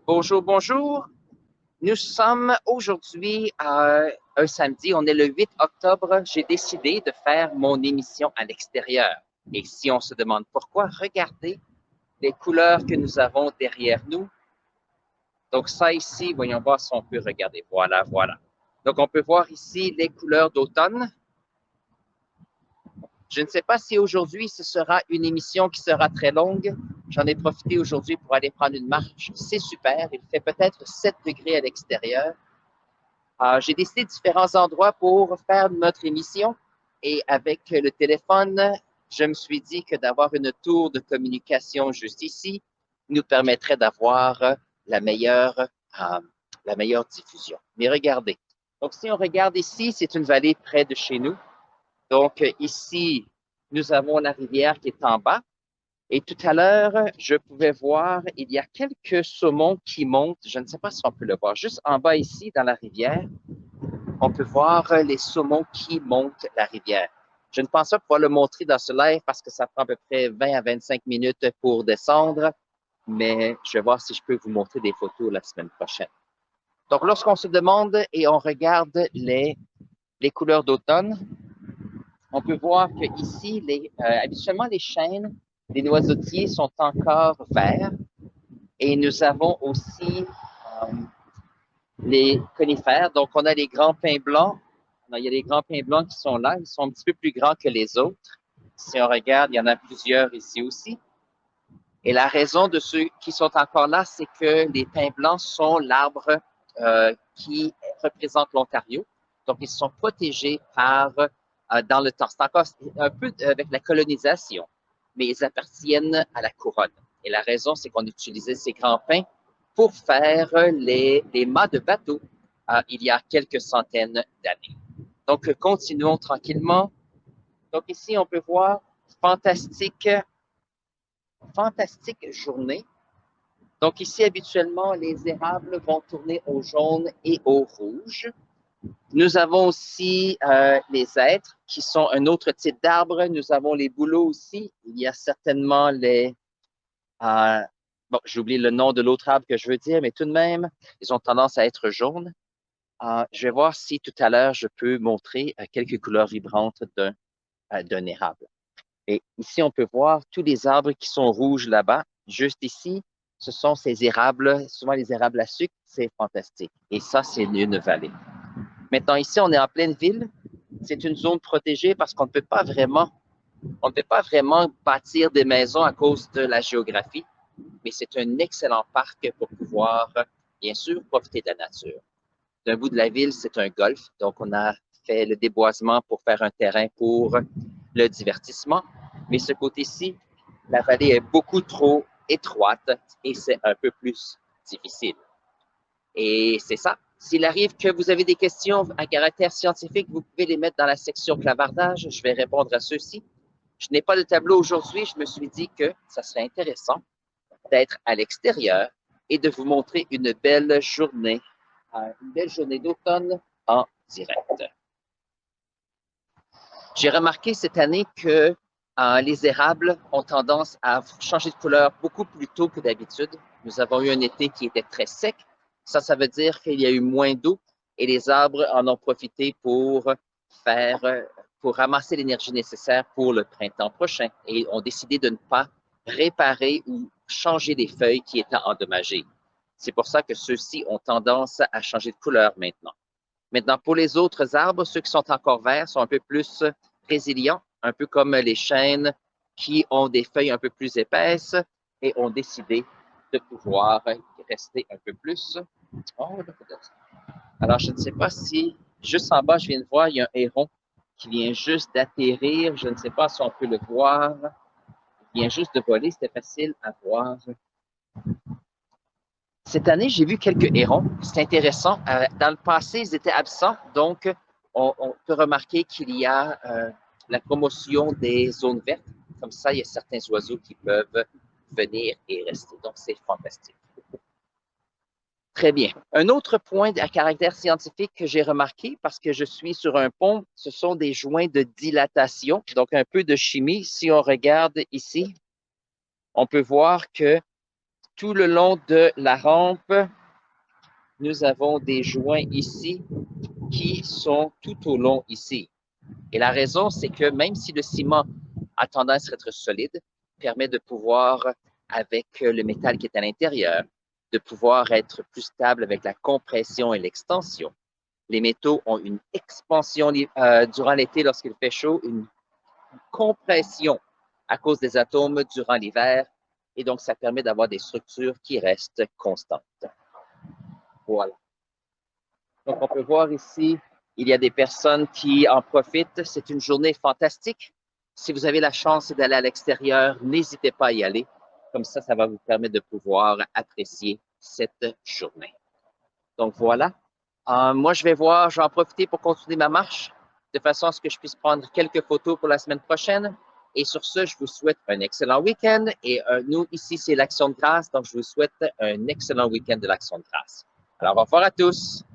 Bonjour, bonjour. Nous sommes aujourd'hui un samedi, on est le 8 octobre. J'ai décidé de faire mon émission à l'extérieur. Et si on se demande pourquoi, regardez les couleurs que nous avons derrière nous. Donc ça ici, voyons voir si on peut regarder. Voilà, voilà. Donc on peut voir ici les couleurs d'automne. Je ne sais pas si aujourd'hui ce sera une émission qui sera très longue. J'en ai profité aujourd'hui pour aller prendre une marche. C'est super. Il fait peut-être 7 degrés à l'extérieur. J'ai décidé différents endroits pour faire notre émission et avec le téléphone, je me suis dit que d'avoir une tour de communication juste ici nous permettrait d'avoir la meilleure, euh, la meilleure diffusion. Mais regardez. Donc, si on regarde ici, c'est une vallée près de chez nous. Donc, ici, nous avons la rivière qui est en bas. Et tout à l'heure, je pouvais voir, il y a quelques saumons qui montent. Je ne sais pas si on peut le voir. Juste en bas ici, dans la rivière, on peut voir les saumons qui montent la rivière. Je ne pense pas pouvoir le montrer dans ce live parce que ça prend à peu près 20 à 25 minutes pour descendre, mais je vais voir si je peux vous montrer des photos la semaine prochaine. Donc, lorsqu'on se demande et on regarde les couleurs d'automne, on peut voir que ici, habituellement, les chênes, les noisetiers sont encore verts et nous avons aussi les conifères. Donc, on a les grands pins blancs. Il y a les grands pins blancs qui sont là. Ils sont un petit peu plus grands que les autres. Si on regarde, il y en a plusieurs ici aussi. Et la raison de ceux qui sont encore là, c'est que les pins blancs sont l'arbre qui représente l'Ontario. Donc, ils sont protégés dans le temps. C'est encore un peu avec la colonisation, mais ils appartiennent à la couronne. Et la raison, c'est qu'on utilisait ces grands pins pour faire les mâts de bateau il y a quelques centaines d'années. Donc, continuons tranquillement. Donc, ici, on peut voir fantastique, fantastique journée. Donc, ici, habituellement, les érables vont tourner au jaune et au rouge. Nous avons aussi les hêtres, qui sont un autre type d'arbre. Nous avons les bouleaux aussi. Il y a certainement euh, bon, j'oublie le nom de l'autre arbre que je veux dire, mais tout de même, ils ont tendance à être jaunes. Je vais voir si tout à l'heure, je peux montrer quelques couleurs vibrantes d'un érable. Et ici, on peut voir tous les arbres qui sont rouges là-bas. Juste ici, ce sont ces érables, souvent les érables à sucre. C'est fantastique. Et ça, c'est une vallée. Maintenant, ici, on est en pleine ville. C'est une zone protégée parce on ne peut pas vraiment bâtir des maisons à cause de la géographie, mais c'est un excellent parc pour pouvoir, bien sûr, profiter de la nature. D'un bout de la ville, c'est un golf, donc on a fait le déboisement pour faire un terrain pour le divertissement, mais ce côté-ci, la vallée est beaucoup trop étroite et c'est un peu plus difficile. Et c'est ça. S'il arrive que vous avez des questions à caractère scientifique, vous pouvez les mettre dans la section clavardage. Je vais répondre à ceux-ci. Je n'ai pas de tableau aujourd'hui. Je me suis dit que ça serait intéressant d'être à l'extérieur et de vous montrer une belle journée d'automne en direct. J'ai remarqué cette année que les érables ont tendance à changer de couleur beaucoup plus tôt que d'habitude. Nous avons eu un été qui était très sec. Ça veut dire qu'il y a eu moins d'eau et les arbres en ont profité faire, pour ramasser l'énergie nécessaire pour le printemps prochain et ont décidé de ne pas réparer ou changer les feuilles qui étaient endommagées. C'est pour ça que ceux-ci ont tendance à changer de couleur maintenant. Maintenant, pour les autres arbres, ceux qui sont encore verts sont un peu plus résilients, un peu comme les chênes qui ont des feuilles un peu plus épaisses et ont décidé de pouvoir rester un peu plus. Oh, alors, je ne sais pas si, juste en bas, je viens de voir, il y a un héron qui vient juste d'atterrir. Je ne sais pas si on peut le voir. Il vient juste de voler, c'était facile à voir. Cette année, j'ai vu quelques hérons. C'est intéressant. Dans le passé, ils étaient absents. Donc, on peut remarquer qu'il y a la promotion des zones vertes. Comme ça, il y a certains oiseaux qui peuvent venir et rester. Donc, c'est fantastique. Très bien. Un autre point à caractère scientifique que j'ai remarqué, parce que je suis sur un pont, ce sont des joints de dilatation, donc un peu de chimie. Si on regarde ici, on peut voir que tout le long de la rampe, nous avons des joints ici qui sont tout au long ici. Et la raison, c'est que même si le ciment a tendance à être solide, permet de pouvoir, avec le métal qui est à l'intérieur, de pouvoir être plus stable avec la compression et l'extension. Les métaux ont une expansion durant l'été lorsqu'il fait chaud, une compression à cause des atomes durant l'hiver, et donc ça permet d'avoir des structures qui restent constantes. Voilà. Donc on peut voir ici, il y a des personnes qui en profitent. C'est une journée fantastique. Si vous avez la chance d'aller à l'extérieur, n'hésitez pas à y aller. Comme ça va vous permettre de pouvoir apprécier cette journée. Donc voilà. Moi, je vais en profiter pour continuer ma marche de façon à ce que je puisse prendre quelques photos pour la semaine prochaine. Et sur ce, je vous souhaite un excellent week-end. Et nous, ici, c'est l'Action de grâce. Donc, je vous souhaite un excellent week-end de l'Action de grâce. Alors, au revoir à tous.